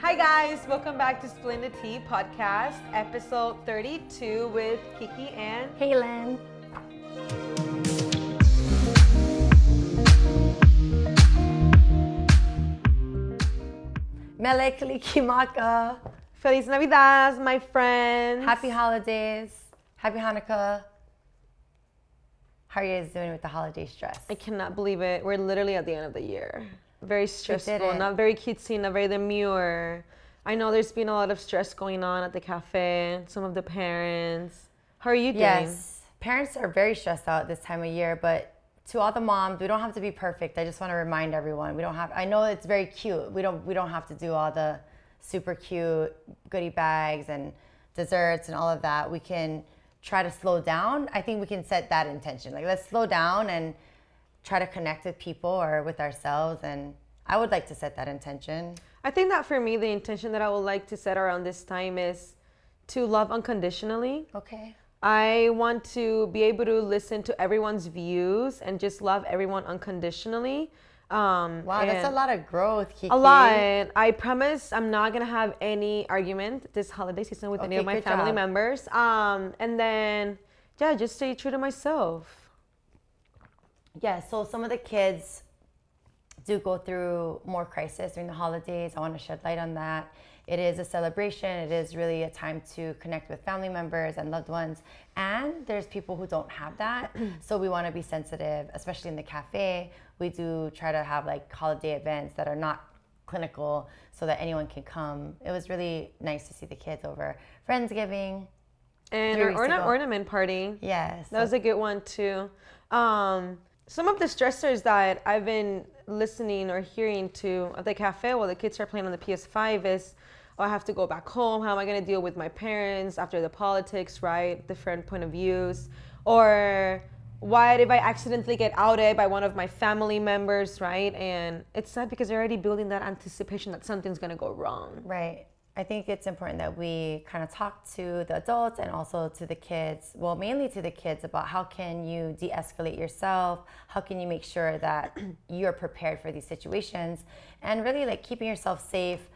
Hi guys, welcome back to Split the Tea podcast, episode 32 with Kiki and Haylin. Mele Kalikimaka. Feliz Navidad, my friends. Happy holidays. Happy Hanukkah. How are you guys doing with the holiday stress? I cannot believe it. We're literally at the end of the year. Very stressful, it. not very cutesy, not very demure. I know there's been a lot of stress going on at the cafe, some of the parents. How are you doing? Yes, parents are very stressed out this time of year, but to all the moms, we don't have to be perfect. I just want to remind everyone, we don't have, I know it's very cute. We don't have to do all the super cute goodie bags and desserts and all of that. We can try to slow down. I think we can set that intention. Like, let's slow down and try to connect with people or with ourselves. And I would like to set that intention. I think that for me, the intention that I would like to set around this time is to love unconditionally. Okay. I want to be able to listen to everyone's views and just love everyone unconditionally. Wow, that's a lot of growth, Kiki. A lot. I promise I'm not going to have any argument this holiday season with any of my family members. And then, yeah, just stay true to myself. Yeah, so some of the kids do go through more crisis during the holidays. I want to shed light on that. It is a celebration. It is really a time to connect with family members and loved ones. And there's people who don't have that. So we want to be sensitive, especially in the cafe. We do try to have like holiday events that are not clinical so that anyone can come. It was really nice to see the kids over Friendsgiving. And our ornament party. Yes. That was a good one too. Some of the stressors that I've been listening or hearing to at the cafe while the kids are playing on the PS5 is, oh, I have to go back home. How am I going to deal with my parents after the politics, right? Different point of views. Or what if I accidentally get outed by one of my family members, right? And it's sad because they're already building that anticipation that something's going to go wrong. Right. I think it's important that we kind of talk to the adults and also to the kids, well, mainly to the kids, about how can you de-escalate yourself? How can you make sure that you're prepared for these situations? And really like keeping yourself safe.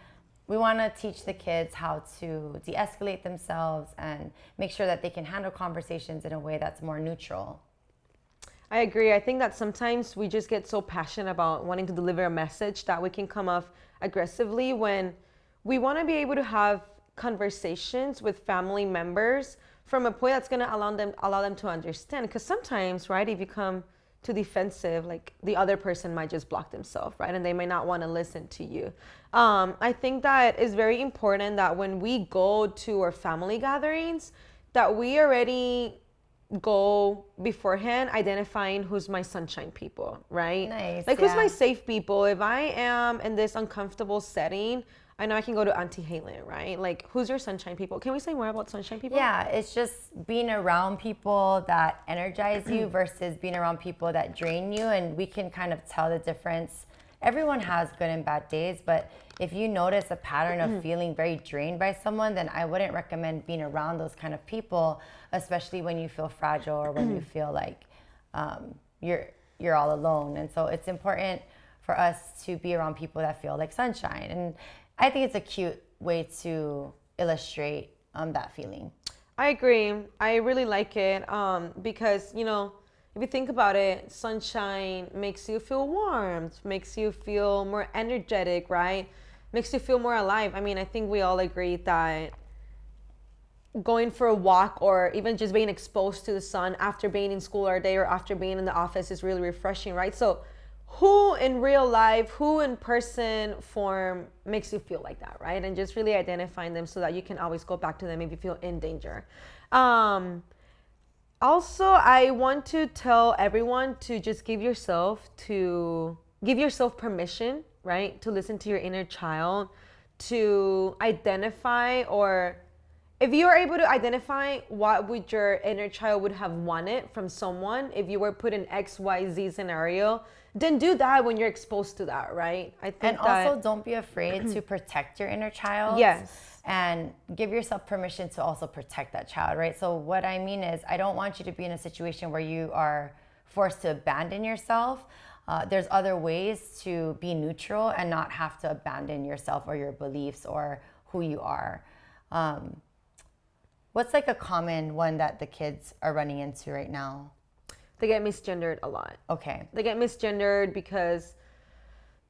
We want to teach the kids how to de-escalate themselves and make sure that they can handle conversations in a way that's more neutral. I agree. I think that sometimes we just get so passionate about wanting to deliver a message that we can come off aggressively when we want to be able to have conversations with family members from a point that's going to allow them to understand. Because sometimes, right, if you come too defensive, like the other person might just block themselves, right? And they may not want to listen to you. I think that it's very important that when we go to our family gatherings, that we already go beforehand identifying who's my sunshine people, right? Nice. Like, who's my safe people? If I am in this uncomfortable setting, I know I can go to Auntie Haylin, right? Like, who's your sunshine people? Can we say more about sunshine people? Yeah, it's just being around people that energize you versus being around people that drain you. And we can kind of tell the difference. Everyone has good and bad days, but if you notice a pattern of feeling very drained by someone, then I wouldn't recommend being around those kind of people, especially when you feel fragile or when you feel like you're all alone. And so it's important for us to be around people that feel like sunshine. And I think it's a cute way to illustrate that feeling. I agree. I really like it because, you know, if you think about it, sunshine makes you feel warmth, makes you feel more energetic, right? Makes you feel more alive. I mean, I think we all agree that going for a walk or even just being exposed to the sun after being in school all day or after being in the office is really refreshing, right? So who in real life, who in person form makes you feel like that, right? And just really identifying them so that you can always go back to them if you feel in danger. Also, I want to tell everyone to just give yourself permission, right? To listen to your inner child, to identify, or if you are able to identify what would your inner child would have wanted from someone, if you were put in XYZ scenario, then do that when you're exposed to that, right? I think also don't be afraid to protect your inner child. Yes. And give yourself permission to also protect that child, right? So what I mean is, I don't want you to be in a situation where you are forced to abandon yourself. there's other ways to be neutral and not have to abandon yourself or your beliefs or who you are. What's like a common one that the kids are running into right now? They get misgendered a lot. Okay. They get misgendered because,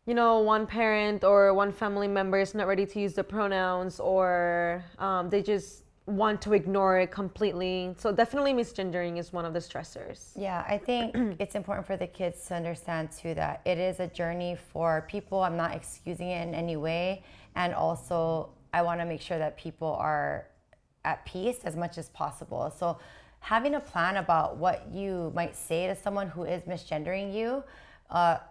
you know, one parent or one family member is not ready to use the pronouns, or they just want to ignore it completely. So definitely misgendering is one of the stressors. Yeah, I think it's important for the kids to understand too that it is a journey for people. I'm not excusing it in any way. And also, I want to make sure that people are at peace as much as possible. So having a plan about what you might say to someone who is misgendering you,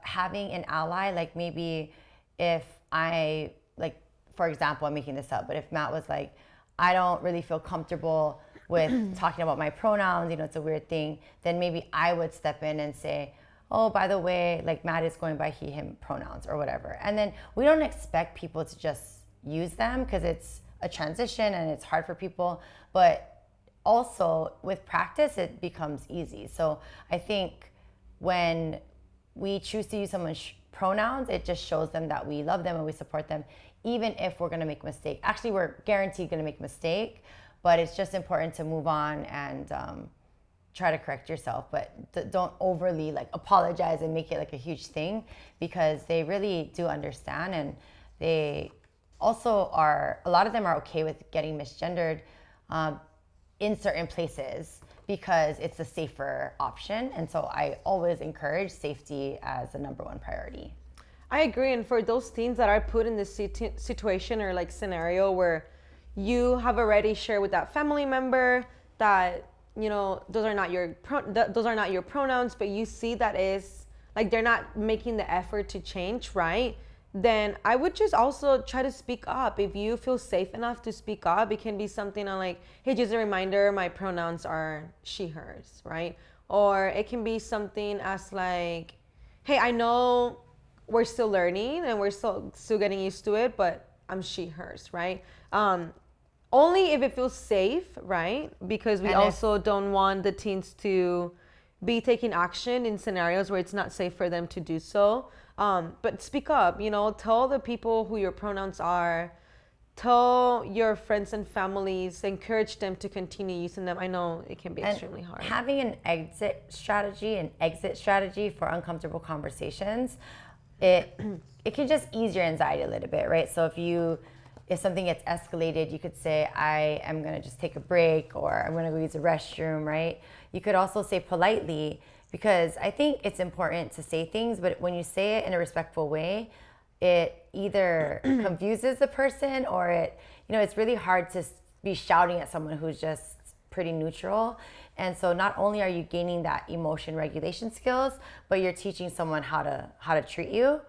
having an ally, like maybe if I, like, for example, I'm making this up, but if Matt was like, I don't really feel comfortable with talking about my pronouns, you know, it's a weird thing, then maybe I would step in and say, oh, by the way, like Matt is going by he, him pronouns or whatever. And then we don't expect people to just use them because it's a transition and it's hard for people. But also with practice, it becomes easy. So I think when we choose to use someone's pronouns, it just shows them that we love them and we support them, even if we're going to make a mistake. Actually, we're guaranteed going to make a mistake, but it's just important to move on and try to correct yourself. But don't overly like apologize and make it like a huge thing, because they really do understand, and they also are, a lot of them are okay with getting misgendered in certain places because it's a safer option. And so I always encourage safety as the number one priority. I agree. And for those teens that are put in this situation or like scenario where you have already shared with that family member that, you know, those are not your pronouns, but you see that is like they're not making the effort to change, right? Then I would just also try to speak up. If you feel safe enough to speak up, it can be something on like, hey, just a reminder, my pronouns are she, hers, right? Or it can be something as like, hey, I know we're still learning and we're still getting used to it, but I'm she, hers, right? Only if it feels safe, right? Because we also don't want the teens to be taking action in scenarios where it's not safe for them to do so. But speak up, you know, tell the people who your pronouns are, tell your friends and families, encourage them to continue using them. I know it can be extremely hard. Having an exit strategy for uncomfortable conversations, it can just ease your anxiety a little bit, right? So if something gets escalated, you could say, I am going to just take a break, or I'm going to go use the restroom, right? You could also say politely, because I think it's important to say things, but when you say it in a respectful way, it either confuses the person, or it's really hard to be shouting at someone who's just pretty neutral. And so not only are you gaining that emotion regulation skills, but you're teaching someone how to treat you.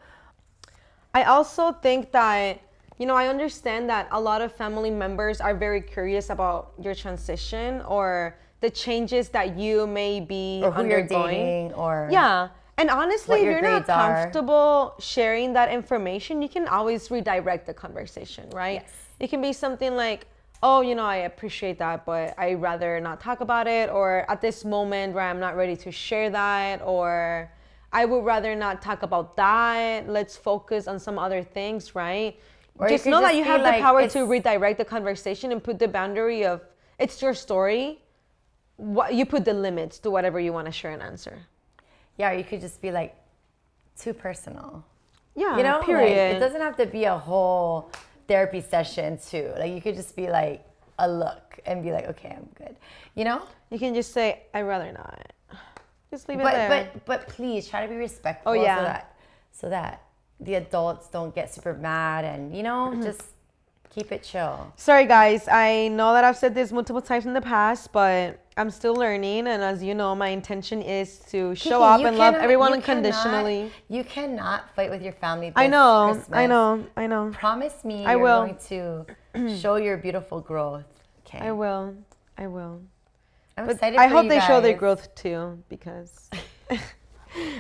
I also think that, you know, I understand that a lot of family members are very curious about your transition or the changes that you may be or who undergoing. You're dating, or yeah. And honestly, if you're not are. comfortable sharing that information, you can always redirect the conversation, right? Yes. It can be something like, oh, you know, I appreciate that, but I'd rather not talk about it, or at this moment where I'm not ready to share that, or I would rather not talk about that. Let's focus on some other things, right? Or just know that you have the power to redirect the conversation and put the boundary of, it's your story. You put the limits to whatever you want to share and answer. Yeah, or you could just be like, too personal. Yeah, you know, period. Like, it doesn't have to be a whole therapy session too. Like, you could just be like a look and be like, okay, I'm good. You know? You can just say, I'd rather not. Just leave it there. But please try to be respectful. Oh, yeah. So that the adults don't get super mad, and, you know, just keep it chill. Sorry, guys. I know that I've said this multiple times in the past, but I'm still learning. And as you know, my intention is to show up and love everyone unconditionally. You cannot fight with your family this I know. Christmas. I know. Promise me I you're will. going to show your beautiful growth. Okay. I will. I'm But excited I for hope you they guys. show their growth too, because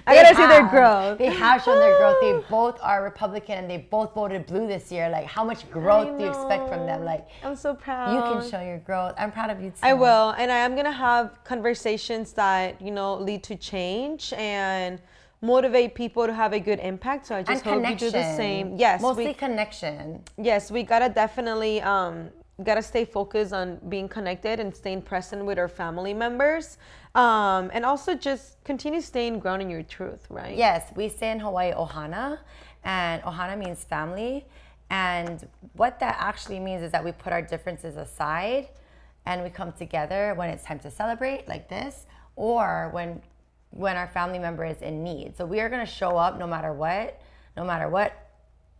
I gotta see their growth. They have shown their growth. They both are Republican and they both voted blue this year. Like, how much growth do you expect from them? Like, I'm so proud. You can show your growth. I'm proud of you too. I will, and I am gonna have conversations that, you know, lead to change, and motivate people to have a good impact. So I just hope you do the same. Yes, mostly connection. Yes, we gotta definitely gotta stay focused on being connected and staying present with our family members, and also just continue staying grounded in your truth, right? Yes, we say in Hawaii ohana, and ohana means family, and what that actually means is that we put our differences aside and we come together when it's time to celebrate like this, or when our family member is in need. So we are going to show up no matter what,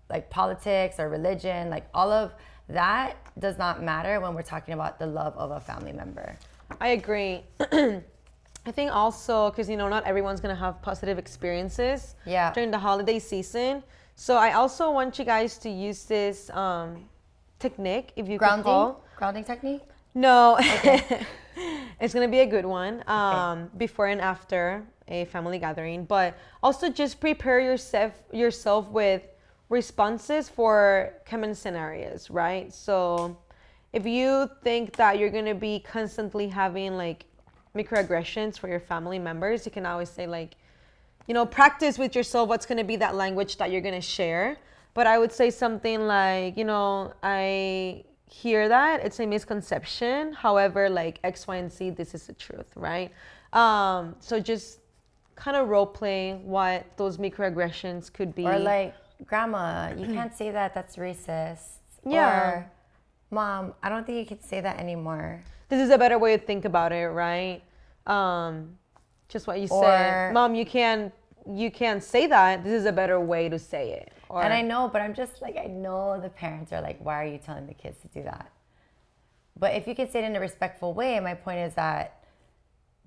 like politics or religion, like all of that does not matter when we're talking about the love of a family member. I agree. I think also because not everyone's gonna have positive experiences during the holiday season. So I also want you guys to use this technique, if you could call. Grounding technique? No, Okay. it's gonna be a good one. Before and after a family gathering, but also just prepare yourself with responses for common scenarios, right? So if you think that you're gonna be constantly having like microaggressions for your family members, you can always say like, practice with yourself what's gonna be that language that you're gonna share. But I would say something like, I hear that it's a misconception. However, like X, Y, and Z, this is the truth, right? So just kind of role play what those microaggressions could be. Or like, Grandma, you can't say that, that's racist. Yeah. Or, Mom, I don't think you can say that anymore. This is a better way to think about it, right? Just what you said. Mom, you can't say that. This is a better way to say it. And I know, but I'm just like, I know the parents are like, why are you telling the kids to do that? But if you can say it in a respectful way, my point is that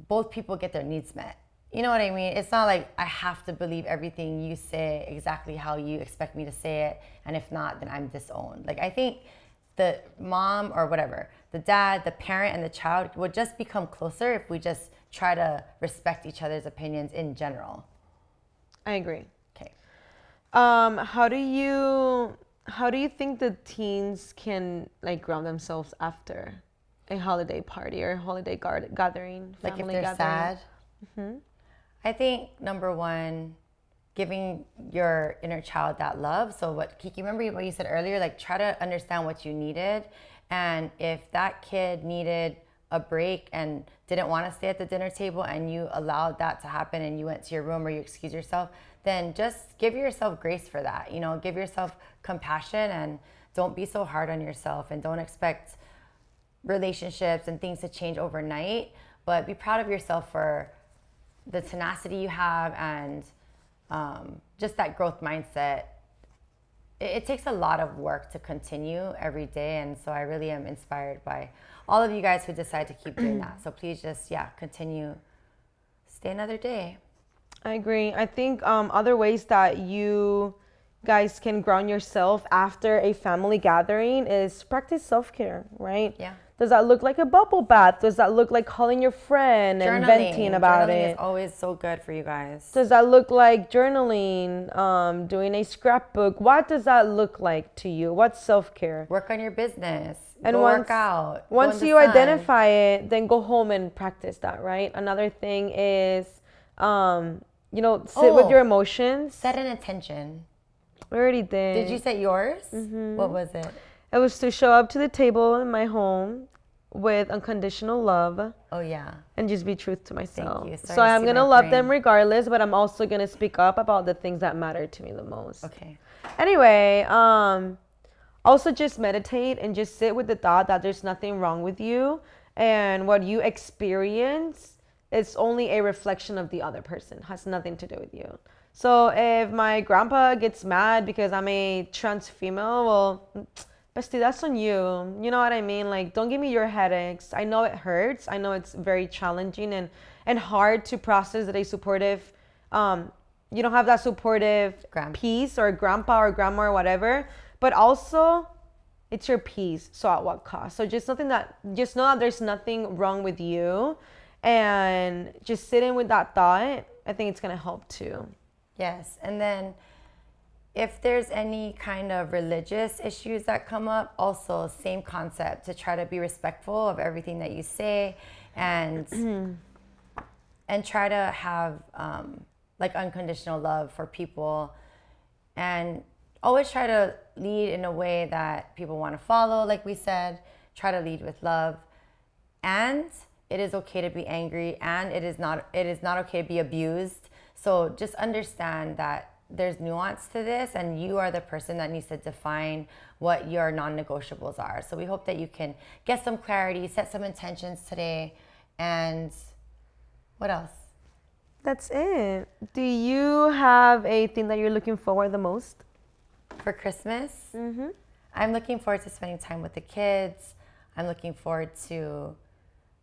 both people get their needs met. You know what I mean? It's not like I have to believe everything you say exactly how you expect me to say it. And if not, then I'm disowned. Like, I think the mom or whatever, the dad, the parent, and the child would just become closer if we just try to respect each other's opinions in general. I agree. Okay. How do you think the teens can like ground themselves after a holiday party or a holiday gathering, Like if family they're gathering? sad? Mm-hmm. I think number one, giving your inner child that love. So what, Kiki, remember what you said earlier? Like, try to understand what you needed. And if that kid needed a break and didn't want to stay at the dinner table and you allowed that to happen and you went to your room or you excused yourself, then just give yourself grace for that. Give yourself compassion and don't be so hard on yourself and don't expect relationships and things to change overnight, but be proud of yourself for the tenacity you have and just that growth mindset. It takes a lot of work to continue every day, and so I really am inspired by all of you guys who decide to keep doing that. So please just continue, stay another day. I agree. I think other ways that you guys can ground yourself after a family gathering is practice self-care, right? Yeah. Does that look like a bubble bath? Does that look like calling your friend and venting about Journaling it? is always so good for you guys. Does that look like journaling, doing a scrapbook? What does that look like to you? What's self-care? Work on your business. And work out. Once you identify it, then go home and practice that, right? Another thing is, sit with your emotions. Set an intention. We already did. Did you set yours? Mm-hmm. What was it? It was to show up to the table in my home with unconditional love. Oh, yeah. And just be truth to myself. Thank you. So I'm going to love them regardless, but I'm also going to speak up about the things that matter to me the most. Okay. Anyway, also just meditate and just sit with the thought that there's nothing wrong with you. And what you experience is only a reflection of the other person. It has nothing to do with you. So if my grandpa gets mad because I'm a trans female, well, bestie, that's on you. You know what I mean? Like, don't give me your headaches. I know it hurts. I know it's very challenging and hard to process that a supportive, you don't have that supportive piece or grandpa or grandma or whatever. But also, it's your peace. So at what cost? So just know that there's nothing wrong with you. And just sitting with that thought, I think it's going to help too. Yes. And then if there's any kind of religious issues that come up, also same concept, to try to be respectful of everything that you say and and try to have like unconditional love for people, and always try to lead in a way that people want to follow. Like we said, try to lead with love. And it is okay to be angry, and it is not okay to be abused. So just understand that there's nuance to this, and you are the person that needs to define what your non-negotiables are. So we hope that you can get some clarity, set some intentions today, and what else? That's it. Do you have a thing that you're looking forward the most? For Christmas? I'm looking forward to spending time with the kids. I'm looking forward to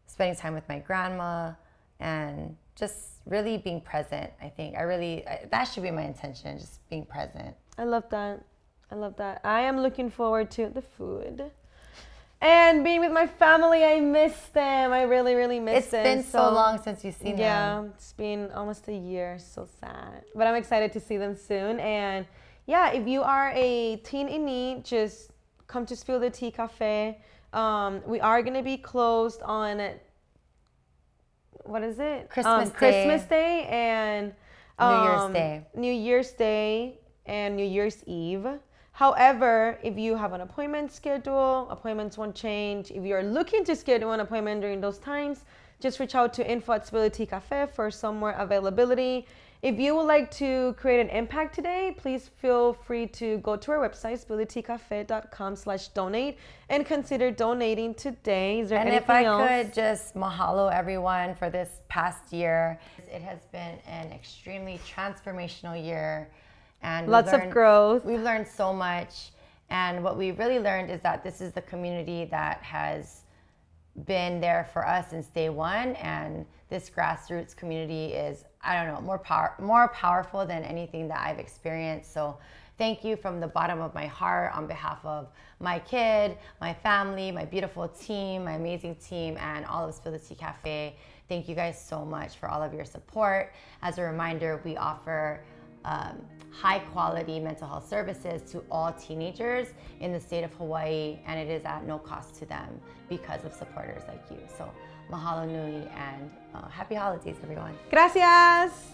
spending time with my grandma and just really being present. I think that should be my intention, just being present. I love that. I am looking forward to the food and being with my family. I miss them. I really, really miss them. It's been so long since you've seen them. Yeah, it's been almost a year. So sad. But I'm excited to see them soon. And yeah, if you are a teen in need, just come to Spill the Tea Cafe. We are going to be closed on, what is it? Christmas Day and New Year's Day and New Year's Eve. However, if you have an appointment schedule, appointments won't change. If you're looking to schedule an appointment during those times, just reach out to info@SpillTheTeaCafe for some more availability. If you would like to create an impact today, please feel free to go to our website, spilltheteacafe.com/donate, and consider donating today. Is there anything else? And if I could just mahalo everyone for this past year. It has been an extremely transformational year. And lots of growth. We've learned so much. And what we really learned is that this is the community that has been there for us since day one. And this grassroots community is, I don't know, more powerful than anything that I've experienced. So thank you from the bottom of my heart on behalf of my kid, my family, my beautiful team, my amazing team, and all of Spill the Tea Cafe. Thank you guys so much for all of your support. As a reminder, we offer high quality mental health services to all teenagers in the state of Hawaii, and it is at no cost to them because of supporters like you. So mahalo nui, and happy holidays, everyone. Gracias.